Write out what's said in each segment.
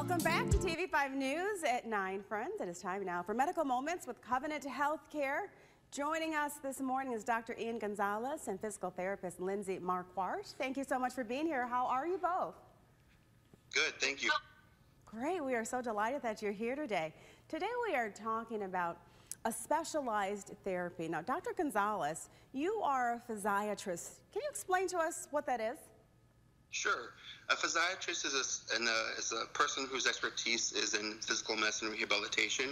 Welcome back to TV5 News at 9, friends. It is time now for Medical Moments with Covenant Healthcare. Joining us this morning is Dr. Gonzales and physical therapist Lindsay Marquardt. Thank you so much for being here. How are you both? Good, thank you. Great. We are so delighted that you're here today. Today we are talking about a specialized therapy. Now, Dr. Gonzales, you are a physiatrist. Can you explain to us what that is? Sure. A physiatrist is a person whose expertise is in physical medicine rehabilitation.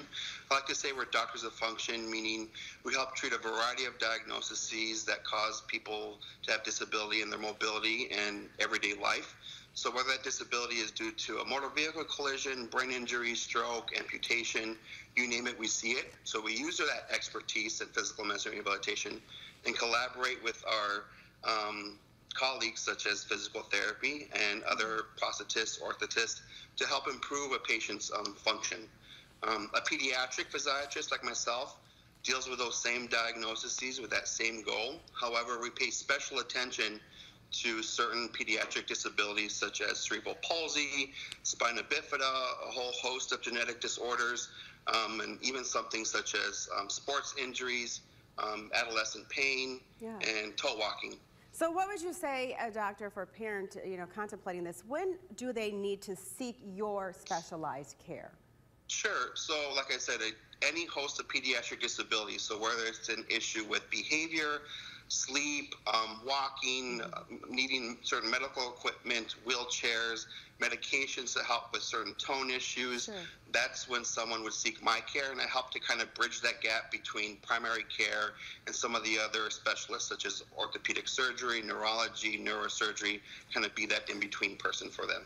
I like to say we're doctors of function, meaning we help treat a variety of diagnoses that cause people to have disability in their mobility and everyday life. So whether that disability is due to a motor vehicle collision, brain injury, stroke, amputation, you name it, we see it. So we use that expertise in physical medicine rehabilitation and collaborate with our colleagues such as physical therapy and other prosthetists, orthotists to help improve a patient's function. A pediatric physiatrist like myself deals with those same diagnoses with that same goal. However, we pay special attention to certain pediatric disabilities such as cerebral palsy, spina bifida, a whole host of genetic disorders, and even something such as sports injuries, adolescent pain, and toe walking. So what would you say, doctor, for a parent, contemplating this, when do they need to seek your specialized care? Sure. So like I said, any host of pediatric disabilities, so whether it's an issue with behavior, sleep, walking, needing certain medical equipment, wheelchairs, medications to help with certain tone issues, that's when someone would seek my care, and I help to kind of bridge that gap between primary care and some of the other specialists such as orthopedic surgery, neurology, neurosurgery, kind of be that in-between person for them.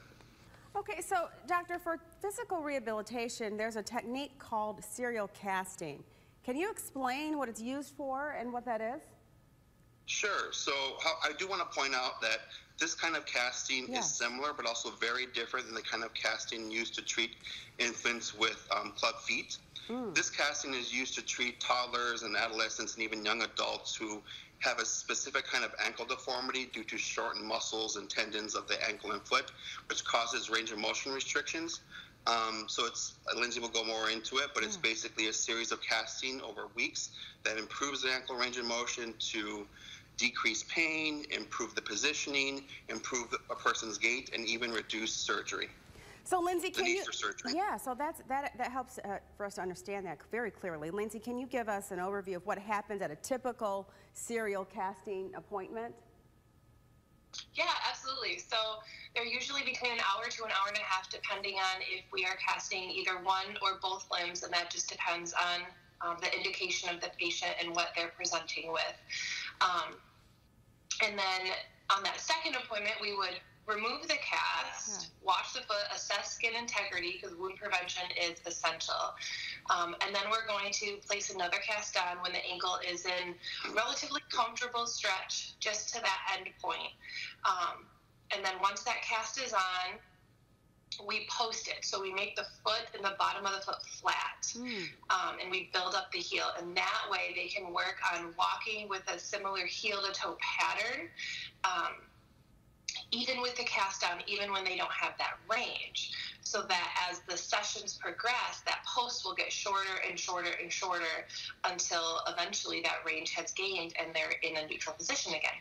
Okay, so doctor, for physical rehabilitation, there's a technique called serial casting. Can you explain what it's used for and what that is? Sure. So I do want to point out that this kind of casting is similar, but also very different than the kind of casting used to treat infants with club feet. This casting is used to treat toddlers and adolescents and even young adults who have a specific kind of ankle deformity due to shortened muscles and tendons of the ankle and foot, which causes range of motion restrictions. So Lindsay will go more into it, but it's basically a series of casting over weeks that improves the ankle range of motion to decrease pain, improve the positioning, improve a person's gait, and even reduce surgery. So Lindsay, can you? For surgery. Yeah, so that helps for us to understand that very clearly. Lindsay, can you give us an overview of what happens at a typical serial casting appointment? Yeah, absolutely. So they're usually between an hour to an hour and a half, depending on if we are casting either one or both limbs, and that just depends on the indication of the patient and what they're presenting with. And then on that second appointment, we would remove the cast, wash the foot, assess skin integrity, because wound prevention is essential. And then we're going to place another cast on when the ankle is in relatively comfortable stretch, just to that end point. And then once that cast is on, we post it. So we make the foot and the bottom of the foot flat, and we build up the heel. And that way they can work on walking with a similar heel-to-toe pattern, even with the cast on, even when they don't have that range. So that as the sessions progress, that post will get shorter and shorter and shorter until eventually that range has gained and they're in a neutral position again.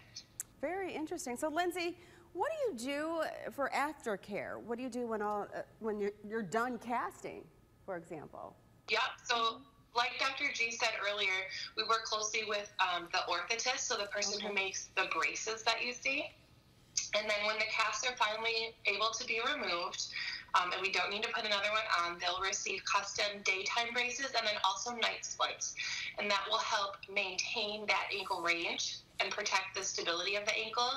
Very interesting. So Lindsay, what do you do for aftercare? What do you do when you're done casting, for example? Yeah, so like Dr. G said earlier, we work closely with the orthotist, so the person who makes the braces that you see. And then when the casts are finally able to be removed, and we don't need to put another one on, they'll receive custom daytime braces and then also night splints. And that will help maintain that ankle range and protect the stability of the ankle.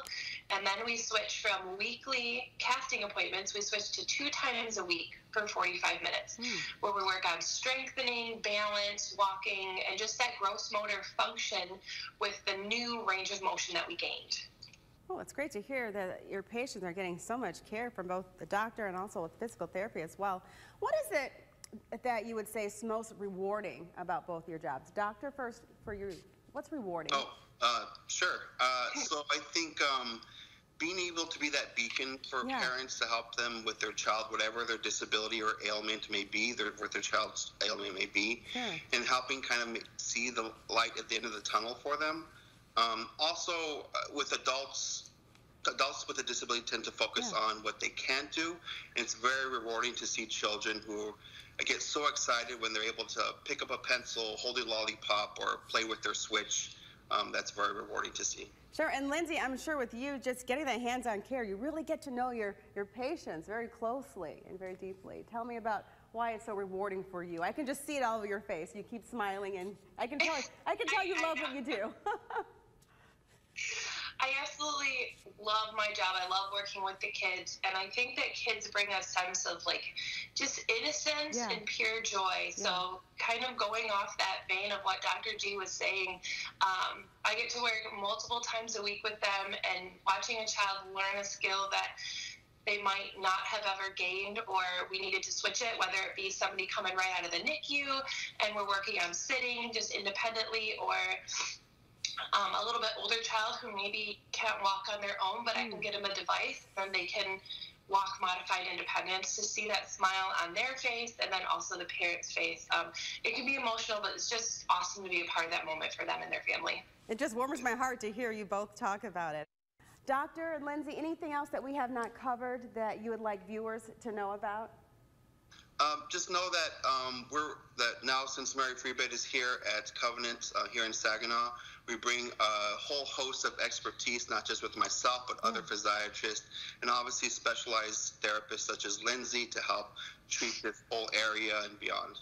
And then we switch from weekly casting appointments, we switch to 2 times a week for 45 minutes, where we work on strengthening, balance, walking, and just that gross motor function with the new range of motion that we gained. Oh, it's great to hear that your patients are getting so much care from both the doctor and also with physical therapy as well. What is it that you would say is most rewarding about both your jobs? Doctor, first for you, what's rewarding? Sure. So I think being able to be that beacon for parents to help them with their child, whatever their disability or ailment may be, what their child's ailment may be, and helping kind of see the light at the end of the tunnel for them. Also, with adults with a disability tend to focus on what they can't do, and it's very rewarding to see children who get so excited when they're able to pick up a pencil, hold a lollipop, or play with their Switch. That's very rewarding to see. Sure, and Lindsay, I'm sure with you just getting that hands-on care, you really get to know your patients very closely and very deeply. Tell me about why it's so rewarding for you. I can just see it all over your face. You keep smiling, and I can tell you love what you do. I absolutely love my job. I love working with the kids, and I think that kids bring a sense of like just innocence and pure joy. So kind of going off that vein of what Dr. G was saying, I get to work multiple times a week with them, and watching a child learn a skill that they might not have ever gained, or we needed to switch it, whether it be somebody coming right out of the NICU and we're working on sitting just independently, or a little bit older child who maybe can't walk on their own, but I can get them a device, then they can walk modified independence. To see that smile on their face and then also the parent's face, it can be emotional, but it's just awesome to be a part of that moment for them and their family. It just warms my heart to hear you both talk about it. Doctor and Lindsay, anything else that we have not covered that you would like viewers to know about? Just know that now, since Mary Freebed is here at Covenant here in Saginaw, we bring a whole host of expertise, not just with myself, but other physiatrists, and obviously specialized therapists such as Lindsay to help treat this whole area and beyond.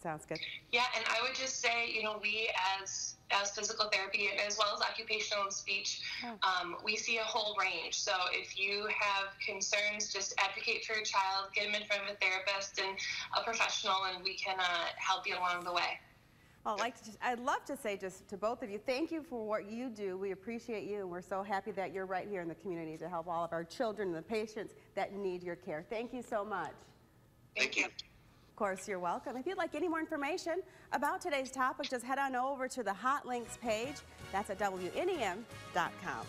Sounds good. Yeah, and I would just say, you know, we as physical therapy as well as occupational and speech, we see a whole range. So if you have concerns, just advocate for your child, get them in front of a therapist and a professional, and we can help you along the way. Well, I'd love to say just to both of you, thank you for what you do. We appreciate you, and we're so happy that you're right here in the community to help all of our children and the patients that need your care. Thank you so much. Thank you. Of course, you're welcome. If you'd like any more information about today's topic, just head on over to the Hot Links page. That's at WNEM.com.